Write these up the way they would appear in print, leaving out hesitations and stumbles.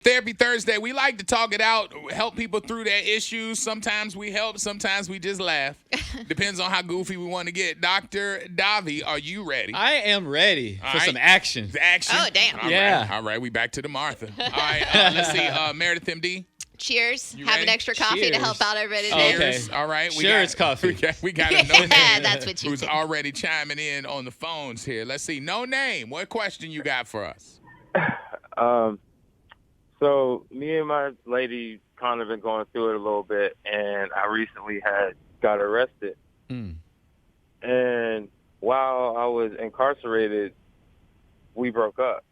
Therapy Thursday, we like to talk it out, help people through their issues. Sometimes we help, sometimes we just laugh. Depends on how goofy we want to get. Dr. Davi, are you ready? I am ready All for right. some action. Action. Oh, damn. All right, we back to the Martha. All right, let's see. Meredith MD. Cheers. You Have ready? an extra coffee Cheers. to help out everybody Oh, today. okay. Cheers. All right. It's coffee. We got a no name That's what you who's think. already chiming in on the phones here. Let's see. No name. What question you got for us? So me and my lady kind of been going through it a little bit, and I recently got arrested. And while I was incarcerated, we broke up.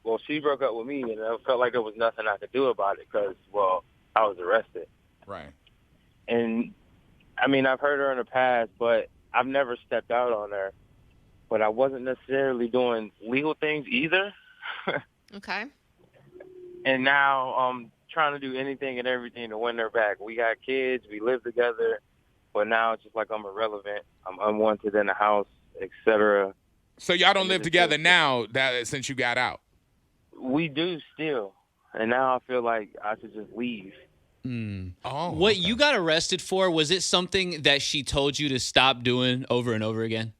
Well, she broke up with me, and I felt like there was nothing I could do about it because, well, I was arrested. Right. And, I mean, I've heard her in the past, but I've never stepped out on her. But I wasn't necessarily doing legal things either. Okay. And now I'm trying to do anything and everything to win her back. We got kids, we live together, but now it's just like I'm irrelevant. I'm unwanted in the house, etc. So y'all don't live together now since you got out? We do still. And now I feel like I should just leave. Oh. What okay. you got arrested for, was it something that she told you to stop doing over and over again?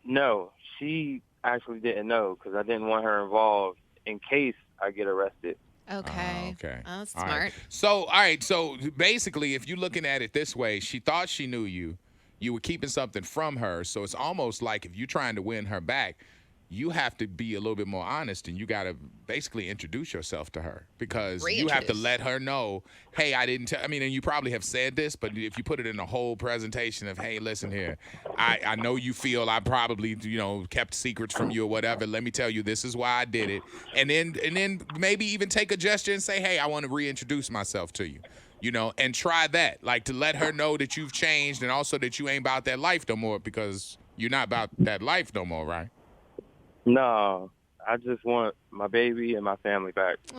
No, she actually didn't know because I didn't want her involved in case I get arrested. Okay. Okay. Oh, that's All smart. right. So, all right. So basically, if you're looking at it this way, she thought she knew you. You were keeping something from her. So it's almost like if you're trying to win her back, you have to be a little bit more honest, and you got to basically introduce yourself to her because you have to Reintroduce. let her know, hey, I didn't tell. I mean, and you probably have said this, but if you put it in a whole presentation of, hey, listen here, I know you feel I probably, kept secrets from you or whatever. Let me tell you, this is why I did it. And then maybe even take a gesture and say, hey, I want to reintroduce myself to you. And try that, like to let her know that you've changed and also that you ain't about that life no more because you're not about that life no more, right? No, I just want my baby and my family back. Aww.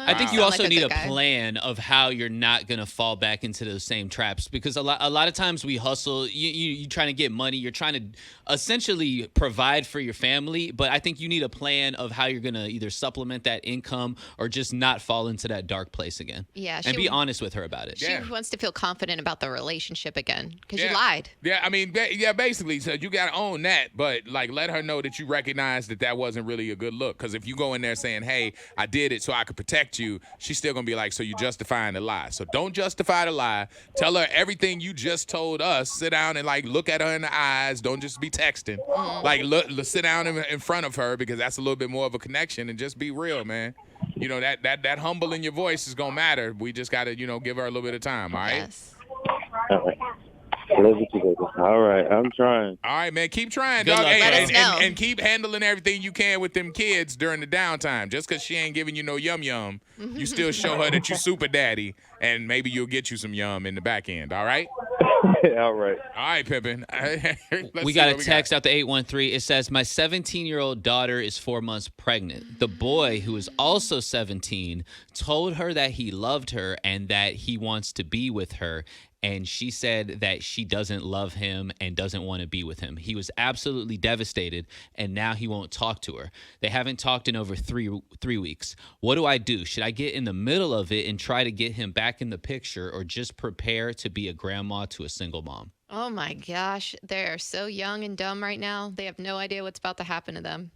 I think you Sound also like need a good guy. plan of how you're not going to fall back into those same traps because a lot of times we hustle, you trying to get money, you're trying to essentially provide for your family, but I think you need a plan of how you're going to either supplement that income or just not fall into that dark place again. Yeah, And be honest with her about it. She Yeah. wants to feel confident about the relationship again because Yeah. you lied. Yeah, I mean, basically, so you got to own that, but like let her know that you recognize that wasn't really a good look. Because if you go in there saying, hey, I did it so I could protect you, she's still going to be like, so you justifying the lie. So don't justify the lie. Tell her everything you just told us. Sit down and like look at her in the eyes. Don't just be texting. Like sit down in front of her because that's a little bit more of a connection and just be real, man. That humble in your voice is going to matter. We just got to, give her a little bit of time, all right? Yes. All right. Love you, baby. All right, I'm trying. All right, man. Keep trying, Good dog. luck, Hey, Let us know. and keep handling everything you can with them kids during the downtime. Just because she ain't giving you no yum-yum, you still show her that you super daddy, and maybe you'll get you some yum in the back end, all right? All right. All right, Pippin. We got a text out to 813. It says, my 17-year-old daughter is 4 months pregnant. The boy, who is also 17, told her that he loved her and that he wants to be with her. And she said that she doesn't love him and doesn't want to be with him. He was absolutely devastated, and now he won't talk to her. They haven't talked in over three weeks. What do I do? Should I get in the middle of it and try to get him back in the picture or just prepare to be a grandma to a single mom? Oh my gosh. They're so young and dumb right now. They have no idea what's about to happen to them.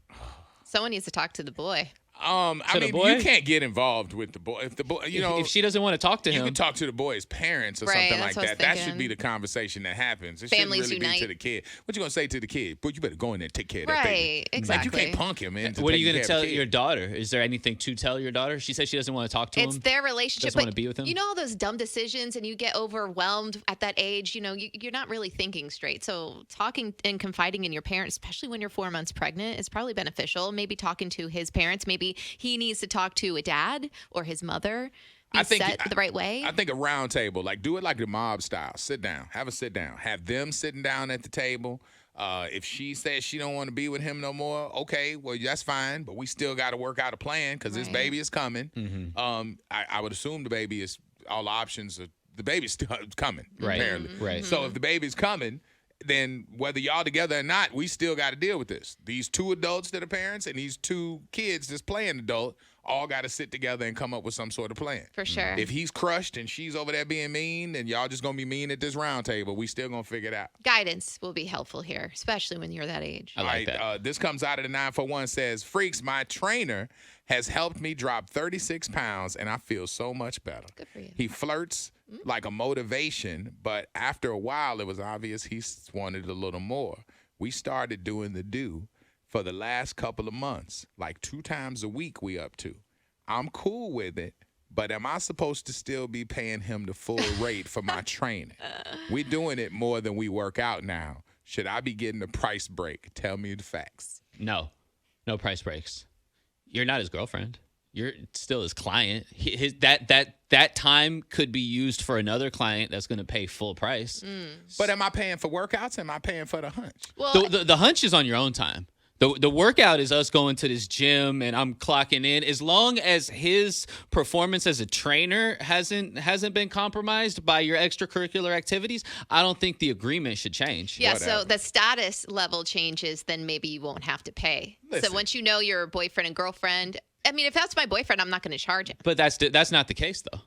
Someone needs to talk to the boy. I the mean, boy? you can't get involved with the boy. If the boy, If she doesn't want to talk to you him, can talk to the boy's parents or Right, something like that's what I was that. That should thinking. be the conversation that happens. It Families shouldn't really be unite. to the kid. What you gonna say to the kid? But you better go in there and take care of that baby. Right, exactly. Like you can't punk him into what are you taking going to care of tell the kid. your daughter? Is there anything to tell your daughter? She says she doesn't want to talk to him. It's their relationship. Doesn't wanna but be with him? You know all those dumb decisions and you get overwhelmed at that age, you're not really thinking straight. So talking and confiding in your parents, especially when you're 4 months pregnant, is probably beneficial. Maybe talking to his parents. Maybe he needs to talk to a dad or his mother. Be set the right way. I think a round table, like do it like the mob style. Sit down, have a sit down, have them sitting down at the table. If she says she don't want to be with him no more, okay, well that's fine, but we still got to work out a plan because this Right. baby is coming. I would assume the baby is all the options. The baby's still coming, Right. apparently. Right. So if the baby's coming, then whether y'all together or not, we still got to deal with this. These two adults that are parents and these two kids that's playing adult all got to sit together and come up with some sort of plan. For sure. If he's crushed and she's over there being mean, and y'all just gonna be mean at this round table, we still gonna figure it out. Guidance will be helpful here, especially when you're that age. I like that. This comes out of the 941, says, Freaks, my trainer has helped me drop 36 pounds, and I feel so much better. Good for you. He flirts like a motivation, but after a while, it was obvious he wanted a little more. We started doing the do for the last couple of months, like 2 times a week we up to. I'm cool with it, but am I supposed to still be paying him the full rate for my training? We're doing it more than we work out now. Should I be getting a price break? Tell me the facts. No price breaks. You're not his girlfriend. You're still his client. That time could be used for another client that's going to pay full price. But am I paying for workouts? Am I paying for the hunch? Well, The hunch is on your own time. The workout is us going to this gym and I'm clocking in. As long as his performance as a trainer hasn't been compromised by your extracurricular activities, I don't think the agreement should change. yeah, Whatever. so the status level changes, then maybe you won't have to pay. Listen. So once you know your boyfriend and girlfriend, I mean, if that's my boyfriend, I'm not going to charge him. But that's not the case though.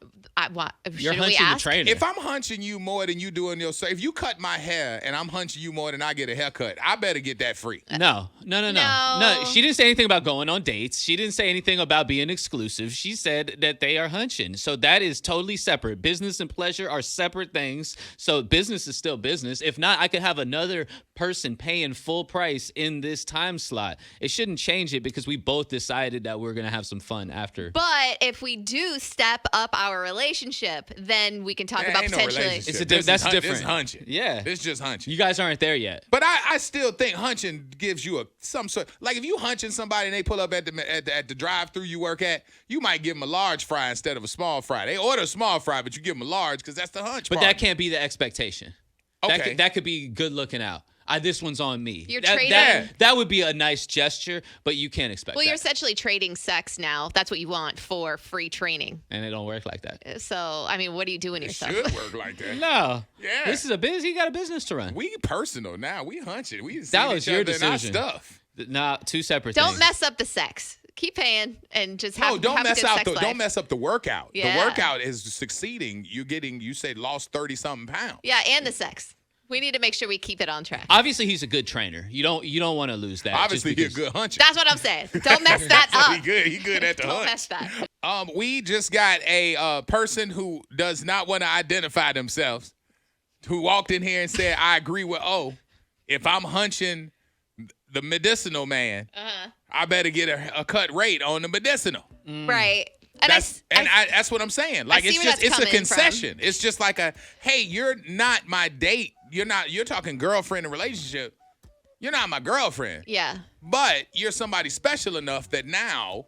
You're Shouldn't we hunching the ask? trainer. If I'm hunching you more than you doing if you cut my hair and I'm hunching you more than I get a haircut, I better get that free. No. No. She didn't say anything about going on dates. She didn't say anything about being exclusive. She said that they are hunching. So that is totally separate. Business and pleasure are separate things. So business is still business. If not, I could have another person paying full price in this time slot. It shouldn't change it because we both decided that we're going to have some fun after. But if we do step up our relationship, then we can talk There about ain't no potentially. relationship. That's This different. is hunching. Yeah. This just hunching. You guys aren't there yet. But I still think hunching gives you some sort. Like if you hunching somebody and they pull up at the drive-through you work at, you might give them a large fry instead of a small fry. They order a small fry, but you give them a large because that's the hunch. But part. that can't be the expectation. Okay. That could be good looking out. This one's on me. You're that, trading- that would be a nice gesture, but you can't expect Well, that. you're essentially trading sex now. That's what you want for free training. And it don't work like that. So, I mean, what are you doing It yourself? should work like that. No. Yeah. This is a business. You got a business to run. We personal now. We hunching. We That was your in our decision. stuff. Nah, two separate Don't things. mess up the sex. Keep paying and just have, No, don't have a mess good out sex the life. don't mess up the workout. Yeah. The workout is succeeding. You said lost 30-something pounds. Yeah, and the sex. We need to make sure we keep it on track. Obviously, he's a good trainer. You don't want to lose that. Obviously, just he's a good huncher. That's what I'm saying. Don't mess that He up. good. He good at the Don't hunch. mess that. We just got a person who does not want to identify themselves, who walked in here and said, "I agree with O. If I'm hunching the medicinal man, I better get a cut rate on the medicinal." Right. And that's what I'm saying. Like see where that's it's a coming from. concession. It's just like hey, you're not my date. You're talking girlfriend and relationship. You're not my girlfriend. yeah. But you're somebody special enough that now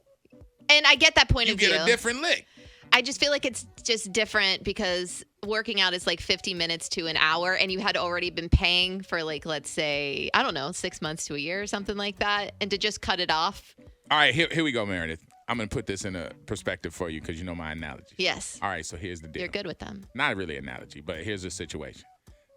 And I get that point you of view. get a different lick. I just feel like it's just different because working out is like 50 minutes to an hour and you had already been paying for like, let's say, I don't know, 6 months to a year or something like that. And to just cut it off. All right, here we go, Meredith. I'm going to put this in a perspective for you because you know my analogy. Yes. All right, so here's the deal. You're good with them. Not really an analogy, but here's the situation.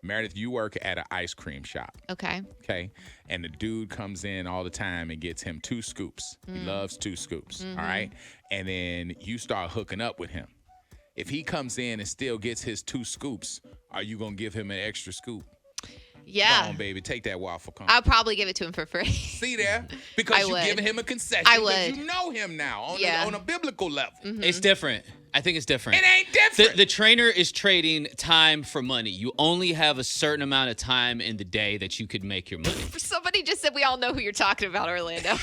Meredith, you work at an ice cream shop, Okay. okay? And the dude comes in all the time and gets him 2 scoops. He loves 2 scoops, all right? And then you start hooking up with him. If he comes in and still gets his 2 scoops, are you going to give him an extra scoop? Yeah. Come on, baby. Take that waffle cone. I'll probably give it to him for free. See there? Because I you're would. giving him a concession. I because would. you know him now on a biblical level. It's different. I think it's different. It ain't different. The trainer is trading time for money. You only have a certain amount of time in the day that you could make your money. Somebody just said we all know who you're talking about, Orlando.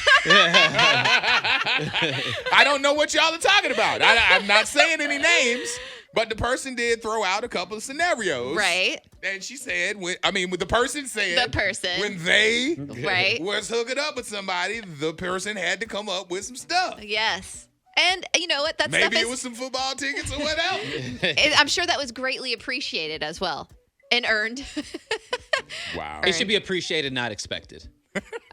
I don't know what y'all are talking about. I'm not saying any names, but the person did throw out a couple of scenarios. Right. And she said, when the person said, The person. when they Right. was hooking up with somebody, the person had to come up with some stuff. Yes. And you know what? That Maybe stuff it was some football tickets or whatever. I'm sure that was greatly appreciated as well and earned. Wow. It should be appreciated, not expected.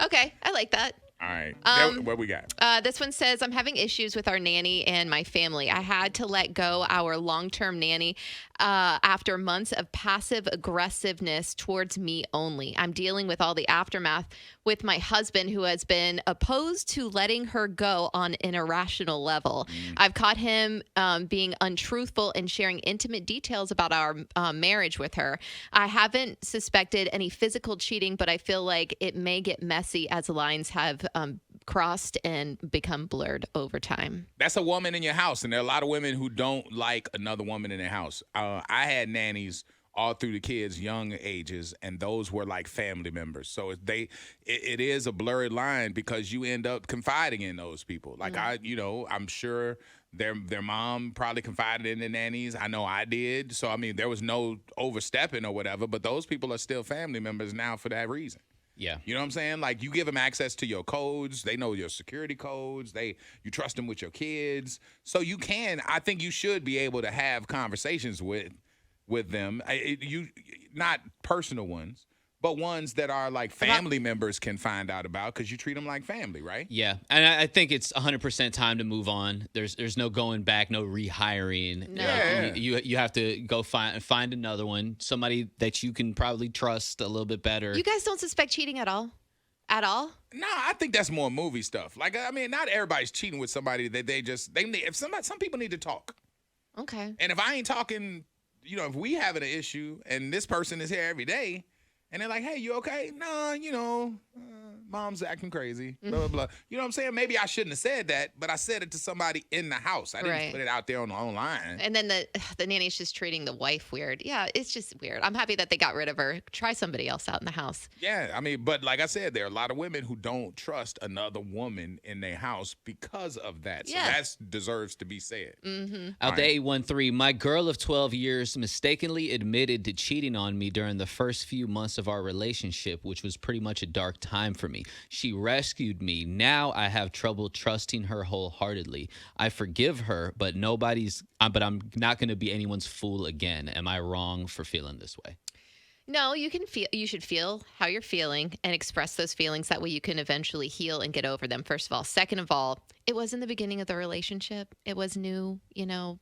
Okay. I like that. All right. What we got? This one says, I'm having issues with our nanny and my family. I had to let go our long-term nanny after months of passive aggressiveness towards me only. I'm dealing with all the aftermath with my husband, who has been opposed to letting her go on an irrational level. I've caught him being untruthful and sharing intimate details about our marriage with her. I haven't suspected any physical cheating, but I feel like it may get messy as lines have crossed and become blurred over time. That's a woman in your house, and there are a lot of women who don't like another woman in their house. I had nannies all through the kids' young ages, and those were like family members. So it is a blurred line because you end up confiding in those people. Like I'm sure their mom probably confided in the nannies. I know I did. So I mean, there was no overstepping or whatever, but those people are still family members now for that reason. Yeah. You know what I'm saying? Like, you give them access to your codes. They know your security codes. You trust them with your kids. So I think you should be able to have conversations with them. Not personal ones, but ones that are like family members can find out about because you treat them like family, right? Yeah, and I think it's 100% time to move on. There's no going back, no rehiring. No. Yeah. You have to go find another one, somebody that you can probably trust a little bit better. You guys don't suspect cheating at all? At all? No, I think that's more movie stuff. Like, I mean, not everybody's cheating with somebody that some people need to talk. Okay. And if I ain't talking, if we having an issue and this person is here every day, and they're like, hey, you okay? No, mom's acting crazy, blah, blah, blah. You know what I'm saying? Maybe I shouldn't have said that, but I said it to somebody in the house. I didn't put it out there online. And then the nanny's just treating the wife weird. Yeah, it's just weird. I'm happy that they got rid of her. Try somebody else out in the house. Yeah, I mean, but like I said, there are a lot of women who don't trust another woman in their house because of that. So that deserves to be said. Mm-hmm. Out to 813, my girl of 12 years mistakenly admitted to cheating on me during the first few months of our relationship, which was pretty much a dark time for me. She rescued me. Now I have trouble trusting her wholeheartedly. I forgive her, but I'm not going to be anyone's fool again. Am I wrong for feeling this way? No, you should feel how you're feeling and express those feelings. That way you can eventually heal and get over them, first of all. Second of all, it was in the beginning of the relationship. It was new.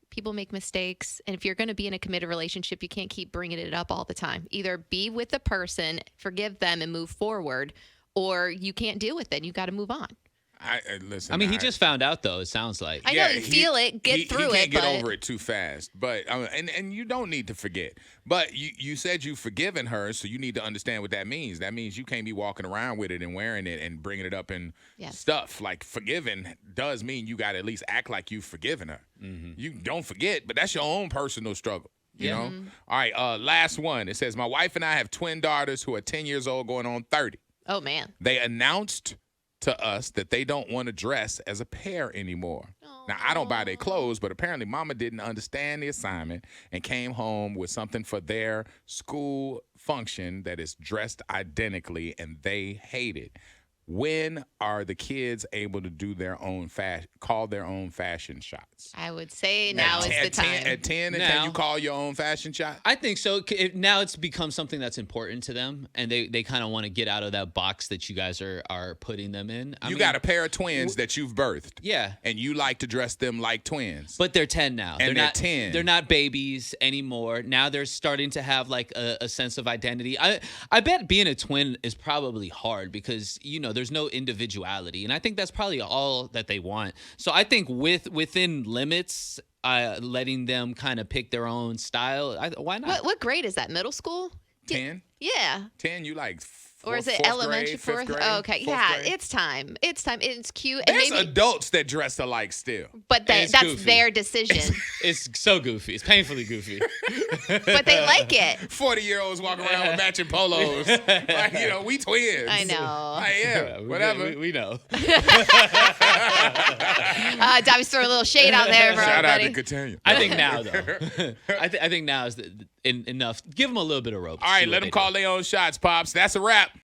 People make mistakes. And if you're going to be in a committed relationship, you can't keep bringing it up all the time. Either be with the person, forgive them, and move forward, or you can't deal with it. You got to move on. Listen. I mean, he just found out, though, it sounds like. I know, you feel it, get through it. He can't get over it too fast. But and you don't need to forget. But you said you've forgiven her, so you need to understand what that means. That means you can't be walking around with it and wearing it and bringing it up in stuff. Like, forgiving does mean you got to at least act like you've forgiven her. Mm-hmm. You don't forget, but that's your own personal struggle. You know? All right, last one. It says, my wife and I have twin daughters who are 10 years old going on 30. Oh, man. They announced to us that they don't want to dress as a pair anymore. Now, I don't buy their clothes, but apparently mama didn't understand the assignment and came home with something for their school function that is dressed identically, and they hate it. When are the kids able to do call their own fashion shots? I would say now is the time. At 10, can you call your own fashion shot? I think so. Now it's become something that's important to them, and they kind of want to get out of that box that you guys are putting them in. I mean, got a pair of twins that you've birthed. Yeah. And you like to dress them like twins. But they're 10 now. And they're 10. They're not babies anymore. Now they're starting to have like a sense of identity. I bet being a twin is probably hard because, there's no individuality. And I think that's probably all that they want. So I think within limits, letting them kind of pick their own style, why not? What grade is that? Middle school? 10? Yeah. 10, you like Or is it elementary, fourth? Grade, oh, okay. Yeah, grade? It's time. It's cute. There's and adults that dress alike still. But that's goofy. their decision. It's so goofy. It's painfully goofy. But they like it. 40-year-olds walking around with matching polos. Like, we twins. I know. Yeah, whatever. We know. Dobby's throwing a little shade out there for Shout everybody. out to Catania. I think now, though. I think now is enough. Give them a little bit of rope. All right, let them call their own shots, Pops. That's a wrap.